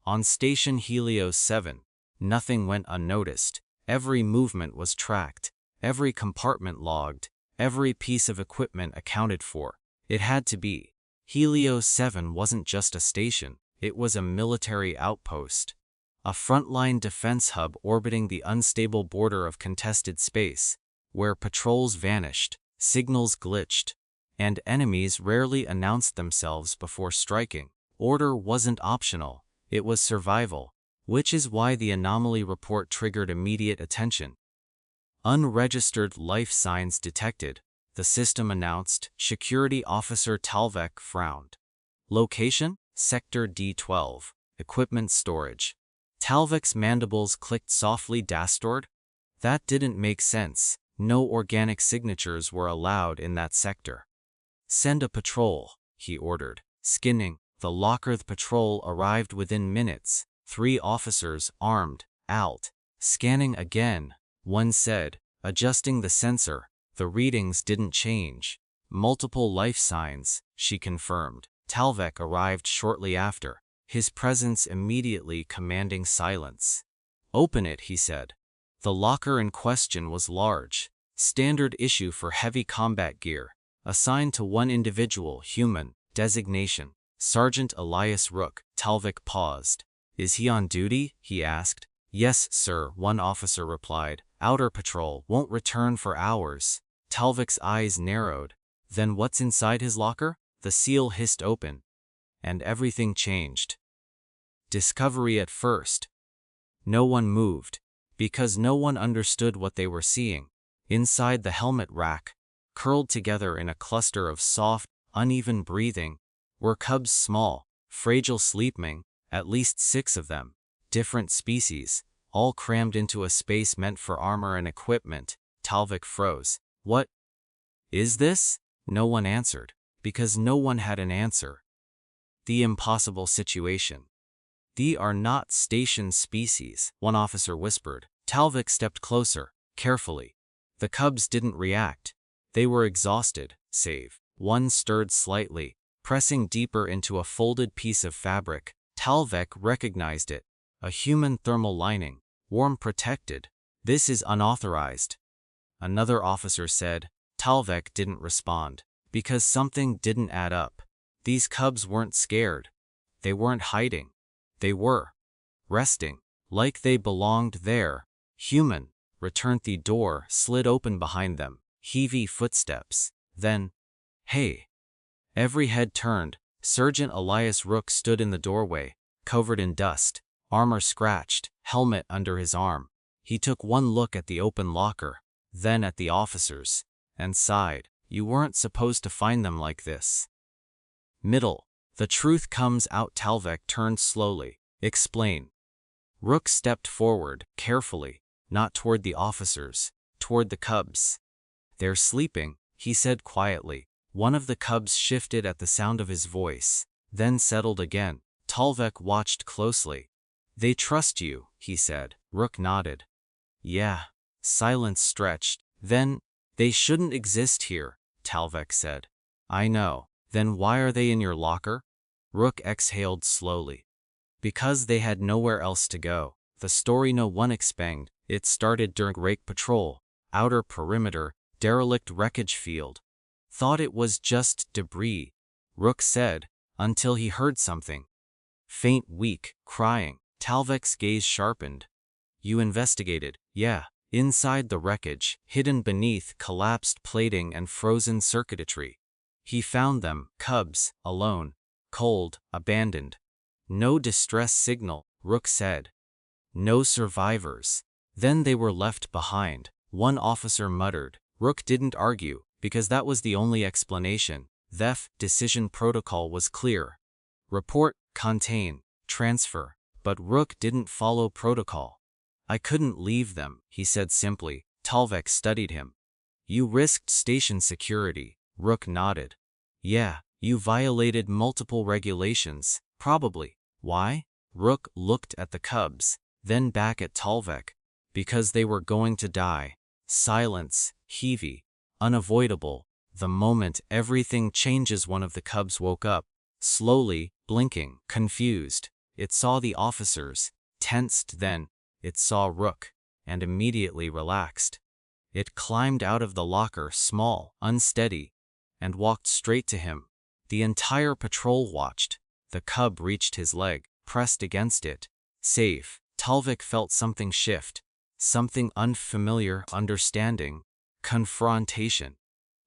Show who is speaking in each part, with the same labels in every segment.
Speaker 1: On Station Helios 7, nothing went unnoticed. Every movement was tracked, every compartment logged, every piece of equipment accounted for. It had to be. Helios 7 wasn't just a station, it was a military outpost. A frontline defense hub orbiting the unstable border of contested space, where patrols vanished, signals glitched, and enemies rarely announced themselves before striking. Order wasn't optional, it was survival, which is why the anomaly report triggered immediate attention. Unregistered life signs detected, the system announced. Security Officer Talvek frowned. Location? Sector D12. Equipment storage. Talvek's mandibles clicked softly. Dastard? That didn't make sense. No organic signatures were allowed in that sector. Send a patrol, he ordered. Skinning. The Lockheed patrol arrived within minutes. 3 officers, armed, out. Scanning again, one said, adjusting the sensor. The readings didn't change. Multiple life signs, she confirmed. Talvek arrived shortly after, his presence immediately commanding silence. Open it, he said. The locker in question was large, standard issue for heavy combat gear, assigned to one individual, human, designation, Sergeant Elias Rook. Talvek paused. Is he on duty? He asked. Yes, sir, one officer replied. Outer patrol won't return for hours. Talvek's eyes narrowed. Then what's inside his locker? The seal hissed open. And everything changed. Discovery at first. No one moved, because no one understood what they were seeing. Inside the helmet rack, curled together in a cluster of soft, uneven breathing, were cubs, small, fragile, sleeping, at least 6 of them, different species, all crammed into a space meant for armor and equipment. Talvek froze. What is this? No one answered, because no one had an answer. The impossible situation. They are not station species, one officer whispered. Talvek stepped closer, carefully. The cubs didn't react. They were exhausted, save one stirred slightly, pressing deeper into a folded piece of fabric. Talvek recognized it. A human thermal lining, warm protected. This is unauthorized. Another officer said. Talvek didn't respond, because something didn't add up. These cubs weren't scared. They weren't hiding. They were resting, like they belonged there. Human, returned. The door slid open behind them. Heavy footsteps. Then, hey. Every head turned. Sergeant Elias Rook stood in the doorway, covered in dust, armor scratched, helmet under his arm. He took one look at the open locker, then at the officers, and sighed. You weren't supposed to find them like this. Middle. The truth comes out. Talvek turned slowly. Explain. Rook stepped forward, carefully, not toward the officers, toward the cubs. They're sleeping, he said quietly. One of the cubs shifted at the sound of his voice, then settled again. Talvek watched closely. They trust you, he said. Rook nodded. Yeah. Silence stretched. Then, they shouldn't exist here, Talvek said. I know. Then why are they in your locker? Rook exhaled slowly. Because they had nowhere else to go. The story no one expected. It started during rake patrol, outer perimeter, derelict wreckage field. Thought it was just debris, Rook said, until he heard something. Faint, weak, crying. Talvek's gaze sharpened. You investigated? Yeah. Inside the wreckage, hidden beneath collapsed plating and frozen circuitry. He found them, cubs, alone, cold, abandoned. No distress signal, Rook said. No survivors. Then they were left behind, one officer muttered. Rook didn't argue, because that was the only explanation. The decision protocol was clear. Report, contain, transfer. But Rook didn't follow protocol. I couldn't leave them, he said simply. Talvek studied him. You risked station security. Rook nodded. Yeah, you violated multiple regulations, probably. Why? Rook looked at the cubs, then back at Talvek. Because they were going to die. Silence, heavy, unavoidable. The moment everything changes. One of the cubs woke up, slowly, blinking, confused. It saw the officers, tensed then. It saw Rook, and immediately relaxed. It climbed out of the locker, small, unsteady, and walked straight to him. The entire patrol watched. The cub reached his leg, pressed against it. Safe. Talvik felt something shift. Something unfamiliar, understanding. Confrontation.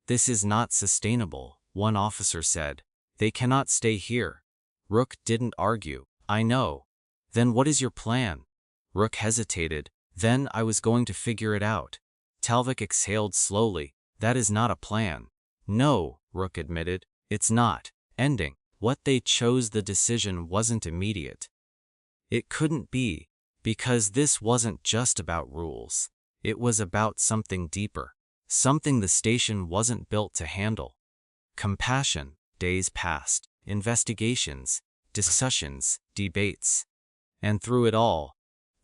Speaker 1: This is not sustainable, one officer said. They cannot stay here. Rook didn't argue. I know. Then what is your plan? Rook hesitated. Then I was going to figure it out. Talvik exhaled slowly. That is not a plan. No, Rook admitted. It's not. Ending. What they chose, the decision wasn't immediate. It couldn't be, because this wasn't just about rules. It was about something deeper. Something the station wasn't built to handle. Compassion. Days passed. Investigations. Discussions. Debates. And through it all,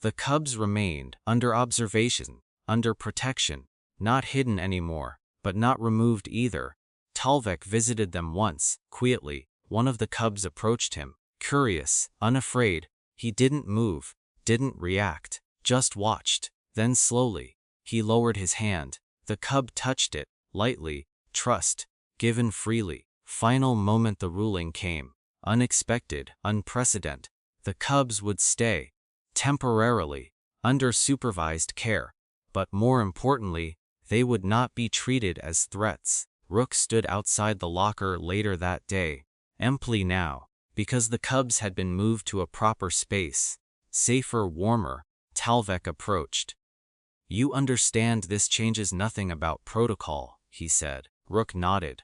Speaker 1: the cubs remained under observation, under protection, not hidden anymore, but not removed either. Talvik visited them once, quietly. One of the cubs approached him, curious, unafraid. He didn't move, didn't react, just watched. Then slowly, he lowered his hand. The cub touched it, lightly. Trust, given freely. Final moment, the ruling came. Unexpected, unprecedented. The cubs would stay, temporarily, under supervised care. But more importantly, they would not be treated as threats. Rook stood outside the locker later that day, empty now, because the cubs had been moved to a proper space, safer, warmer. Talvik approached. You understand this changes nothing about protocol, he said. Rook nodded.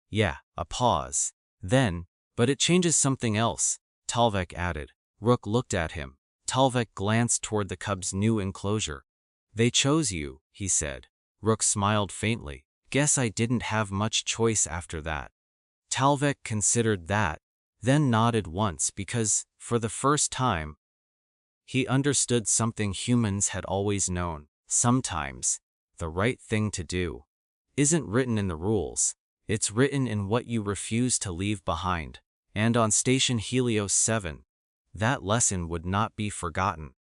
Speaker 1: Yeah, a pause. Then, but it changes something else, Talvik added. Rook looked at him. Talvik glanced toward the cub's new enclosure. They chose you, he said. Rook smiled faintly. Guess I didn't have much choice after that. Talvik considered that, then nodded once because, for the first time, he understood something humans had always known. Sometimes, the right thing to do isn't written in the rules. It's written in what you refuse to leave behind. And on Station Helios 7, that lesson would not be forgotten.